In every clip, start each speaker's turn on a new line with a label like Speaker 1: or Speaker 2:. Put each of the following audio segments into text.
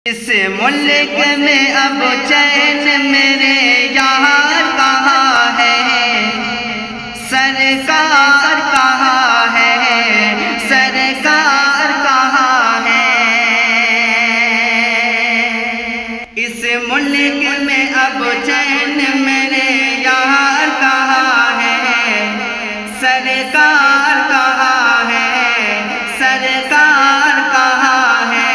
Speaker 1: इस मुल्क में अब चैन मेरे यार कहाँ है, सरकार कहाँ है, सरकार कहाँ है। इस मुल्क में अब चैन मेरे यार कहाँ है, सरकार कहाँ है, सरकार कहाँ है।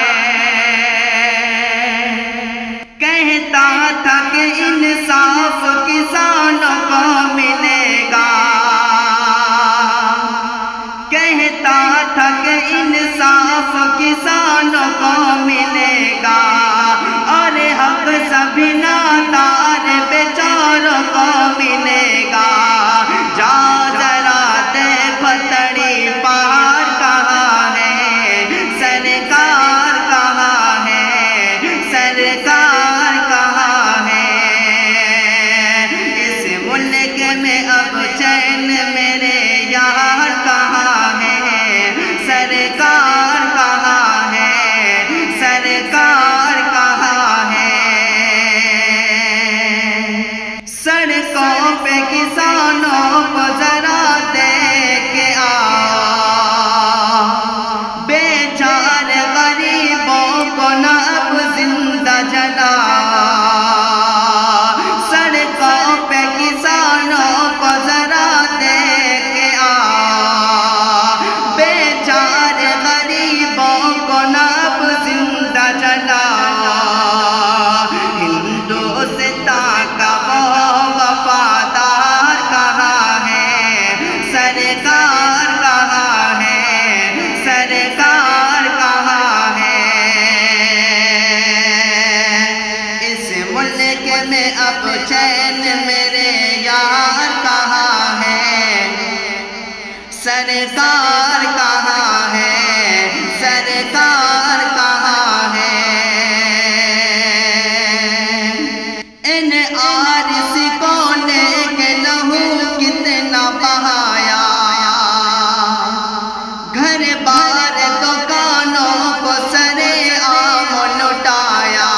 Speaker 1: कहता था कि इंसाफ किसानों को मिलेगा, कहता था कि इंसाफ किसानों को मिलेगा, और हक सभी नादार बेचारों को मिलेगा। जा जरा देखो तड़ी पहाड़ कहाँ है, सरकार कहाँ है, सरकार कहाँ है। इस मुल्क में अब चैन मेरे यार कहाँ है, सरकार कहाँ है, सरकार कहाँ है। सड़कों पे किसानों को जरा देख के आओ, बेचारे गरीबों को न अब जिंदा जला। सड़कों पे किसानों को जरा देख के आओ, बेचारे गरीबों को न अब जिंदा जला। हिंदुस्तान का वो वफादार कहाँ है, सरकार कहाँ है, सरकार कहाँ है। इस मुल्क में अब चैन मेरे यार कहाँ है, सरकार कहाँ है, सरकार कहाँ है। इन आरिसिकों ने के लहू कितना बहाया, घर बार दुकानों को सरे आम लुटाया।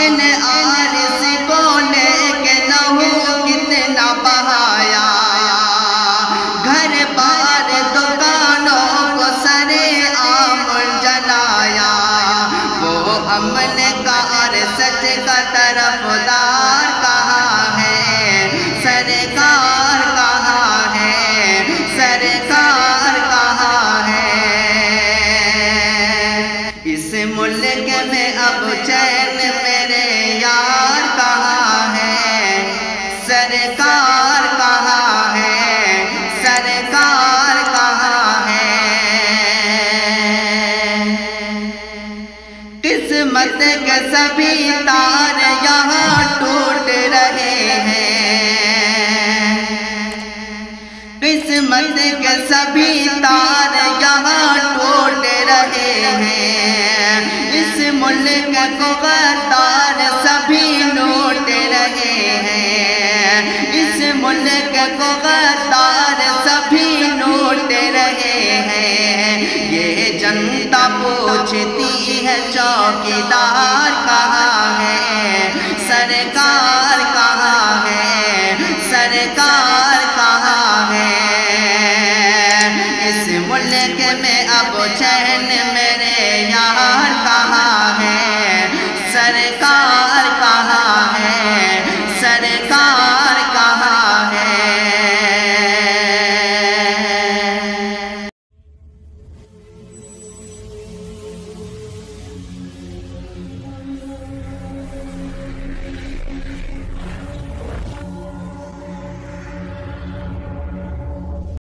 Speaker 1: इन आरिसिकों ने के लहू कितना बहाया, घर बार दुकानों को सरे आम जलाया। वो अमन का और सच का तरफदार कहाँ है, सरकार कहाँ है, सरकार कहाँ है। इस मुल्क में अब चैन मेरे यार कहाँ है, सरकार कहाँ है, सरकार कहाँ है। किस्मत के सभी तार यहाँ टूट रहे हैं, किस्मत के सभी तार यहाँ टूट रहे हैं। इस मुल्क को गद्दार सभी लूट रहे हैं, इस मुल्क को गद्दार सभी लूट रहे हैं। ये जनता पूछती है चौकीदार कहाँ है, सरकार कहाँ है, सरकार कहाँ है। इस मुल्क में अब चैन मेरे यार कहाँ है, सरकार कहाँ है, सरकार